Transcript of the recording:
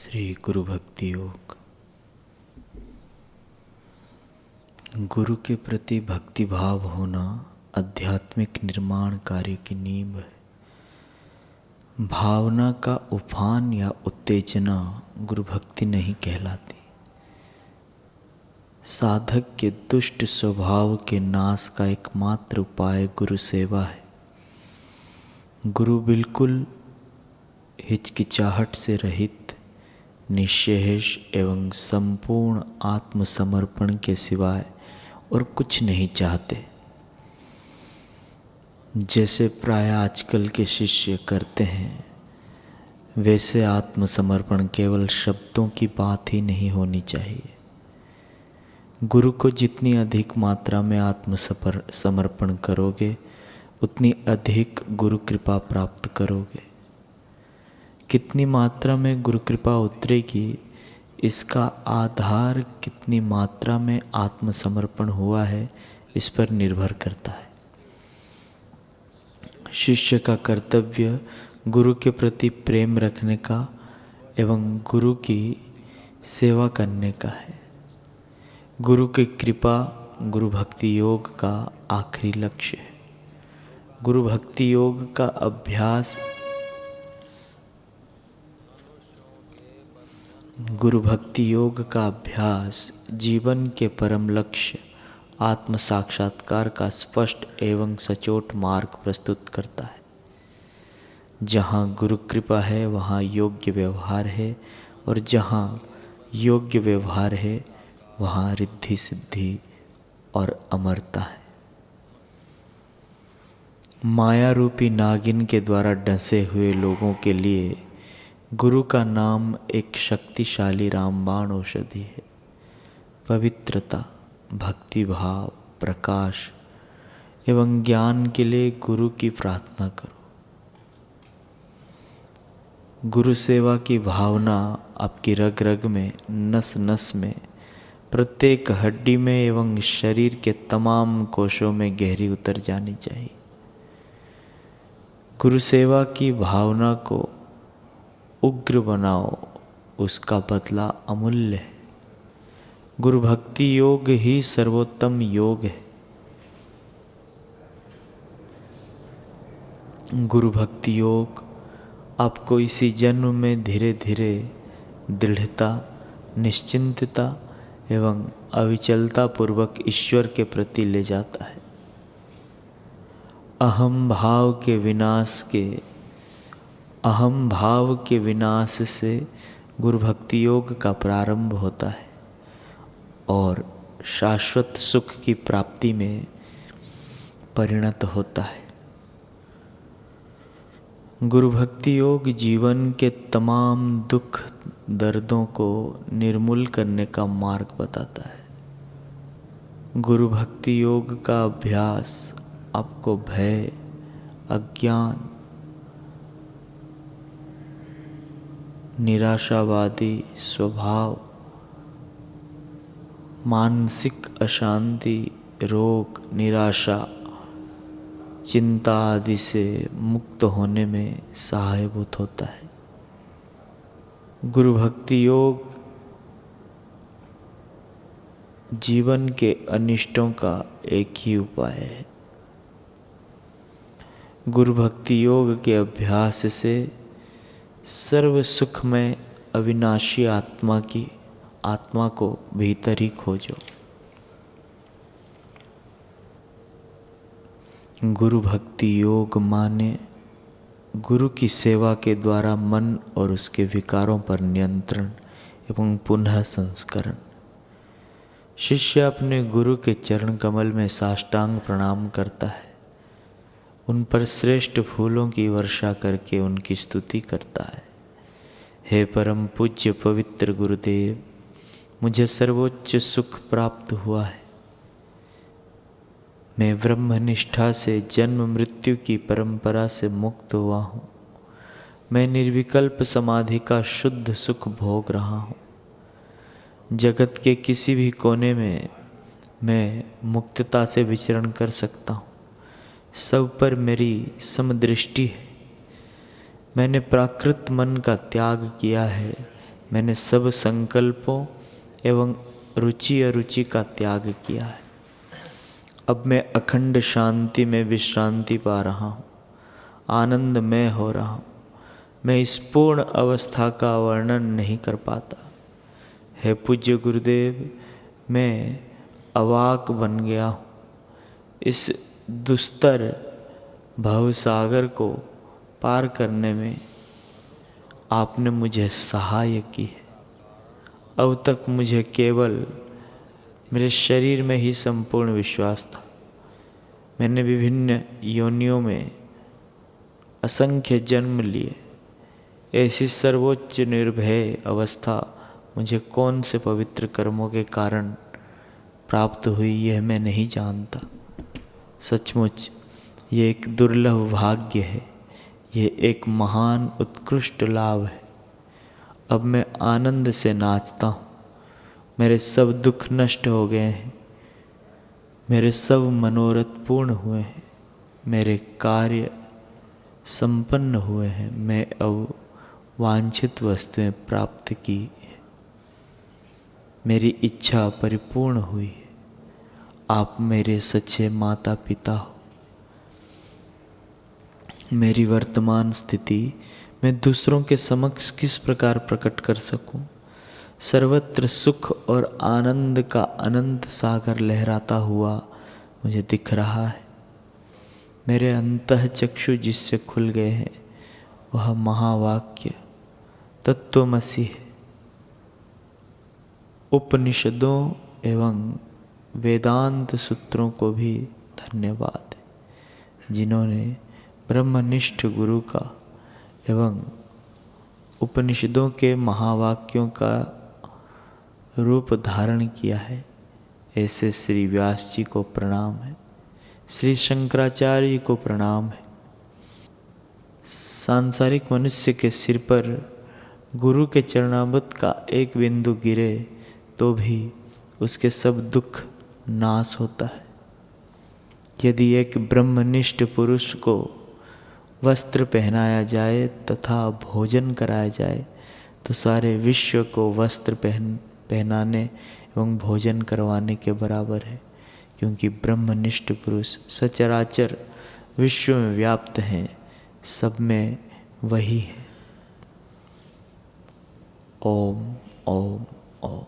श्री गुरु भक्ति योग। गुरु के प्रति भक्ति भाव होना आध्यात्मिक निर्माण कार्य की नींव है। भावना का उफान या उत्तेजना गुरु भक्ति नहीं कहलाती। साधक के दुष्ट स्वभाव के नाश का एकमात्र उपाय गुरु सेवा है। गुरु बिल्कुल हिचकिचाहट से रहित, निश्चेष एवं संपूर्ण आत्मसमर्पण के सिवाय और कुछ नहीं चाहते। जैसे प्राय आजकल के शिष्य करते हैं, वैसे आत्मसमर्पण केवल शब्दों की बात ही नहीं होनी चाहिए। गुरु को जितनी अधिक मात्रा में आत्मसमर्पण करोगे, उतनी अधिक गुरु कृपा प्राप्त करोगे। कितनी मात्रा में गुरु कृपा उतरेगी, इसका आधार कितनी मात्रा में आत्मसमर्पण हुआ है, इस पर निर्भर करता है। शिष्य का कर्तव्य गुरु के प्रति प्रेम रखने का एवं गुरु की सेवा करने का है। गुरु की कृपा गुरु भक्ति योग का आखिरी लक्ष्य है। गुरु भक्ति योग का अभ्यास गुरु भक्ति योग का अभ्यास जीवन के परम लक्ष्य आत्म साक्षात्कार का स्पष्ट एवं सचोट मार्ग प्रस्तुत करता है। जहाँ गुरु कृपा है वहाँ योग्य व्यवहार है, और जहाँ योग्य व्यवहार है वहाँ रिद्धि सिद्धि और अमरता है। माया रूपी नागिन के द्वारा डसे हुए लोगों के लिए गुरु का नाम एक शक्तिशाली रामबाण औषधि है। पवित्रता, भक्ति भाव, प्रकाश एवं ज्ञान के लिए गुरु की प्रार्थना करो। गुरु सेवा की भावना आपकी रग रग में, नस नस में, प्रत्येक हड्डी में एवं शरीर के तमाम कोशों में गहरी उतर जानी चाहिए। गुरु सेवा की भावना को उग्र बनाओ, उसका बदला अमूल्य है। गुरु भक्ति योग ही सर्वोत्तम योग है। गुरु भक्ति योग आपको इसी जन्म में धीरे धीरे दृढ़ता, निश्चिंतता एवं अविचलता पूर्वक ईश्वर के प्रति ले जाता है। अहम भाव के विनाश से गुरु भक्ति योग का प्रारंभ होता है और शाश्वत सुख की प्राप्ति में परिणत होता है। गुरु भक्ति योग जीवन के तमाम दुख दर्दों को निर्मूल करने का मार्ग बताता है। गुरु भक्ति योग का अभ्यास आपको भय, अज्ञान, निराशावादी स्वभाव, मानसिक अशांति, रोग, निराशा, चिंता आदि से मुक्त होने में सहायभूत होता है। गुरु भक्ति योग जीवन के अनिष्टों का एक ही उपाय है। गुरु भक्ति योग के अभ्यास से सर्व सुख में अविनाशी आत्मा को भीतर ही खोजो। गुरु भक्ति योग माने गुरु की सेवा के द्वारा मन और उसके विकारों पर नियंत्रण एवं पुनः संस्करण। शिष्य अपने गुरु के चरण कमल में साष्टांग प्रणाम करता है, उन पर श्रेष्ठ फूलों की वर्षा करके उनकी स्तुति करता है। हे परम पूज्य पवित्र गुरुदेव, मुझे सर्वोच्च सुख प्राप्त हुआ है। मैं ब्रह्मनिष्ठा से जन्म मृत्यु की परंपरा से मुक्त हुआ हूँ। मैं निर्विकल्प समाधि का शुद्ध सुख भोग रहा हूँ। जगत के किसी भी कोने में मैं मुक्तता से विचरण कर सकता हूँ। सब पर मेरी समदृष्टि है। मैंने प्राकृत मन का त्याग किया है मैंने सब संकल्पों एवं रुचि अरुचि का त्याग किया है। अब मैं अखंड शांति में विश्रांति पा रहा हूँ, आनंदमय हो रहा हूँ। मैं इस पूर्ण अवस्था का वर्णन नहीं कर पाता। हे पूज्य गुरुदेव, मैं अवाक बन गया हूँ। इस दुस्तर भवसागर को पार करने में आपने मुझे सहाय की है। अब तक मुझे केवल मेरे शरीर में ही संपूर्ण विश्वास था। मैंने विभिन्न योनियों में असंख्य जन्म लिए। ऐसी सर्वोच्च निर्भय अवस्था मुझे कौन से पवित्र कर्मों के कारण प्राप्त हुई, यह मैं नहीं जानता। सचमुच ये एक दुर्लभ भाग्य है, ये एक महान उत्कृष्ट लाभ है। अब मैं आनंद से नाचता हूँ। मेरे सब दुख नष्ट हो गए हैं, मेरे सब मनोरथ पूर्ण हुए हैं, मेरे कार्य संपन्न हुए हैं। मैं अब वांछित वस्तुएं प्राप्त की है, मेरी इच्छा परिपूर्ण हुई है। आप मेरे सच्चे माता पिता हो। मेरी वर्तमान स्थिति मैं दूसरों के समक्ष किस प्रकार प्रकट कर सकूं? सर्वत्र सुख और आनंद का अनंत सागर लहराता हुआ मुझे दिख रहा है। मेरे अंतःचक्षु जिससे खुल गए हैं वह महावाक्य तत्वमसि है। उपनिषदों एवं वेदांत सूत्रों को भी धन्यवाद है, जिन्होंने ब्रह्मनिष्ठ गुरु का एवं उपनिषदों के महावाक्यों का रूप धारण किया है। ऐसे श्री व्यास जी को प्रणाम है, श्री शंकराचार्य को प्रणाम है। सांसारिक मनुष्य के सिर पर गुरु के चरणामृत का एक बिंदु गिरे तो भी उसके सब दुख नाश होता है। यदि एक ब्रह्मनिष्ठ पुरुष को वस्त्र पहनाया जाए तथा भोजन कराया जाए तो सारे विश्व को वस्त्र पहनाने एवं भोजन करवाने के बराबर है, क्योंकि ब्रह्मनिष्ठ पुरुष सचराचर विश्व में व्याप्त हैं, सब में वही है। ओम ओम ओम।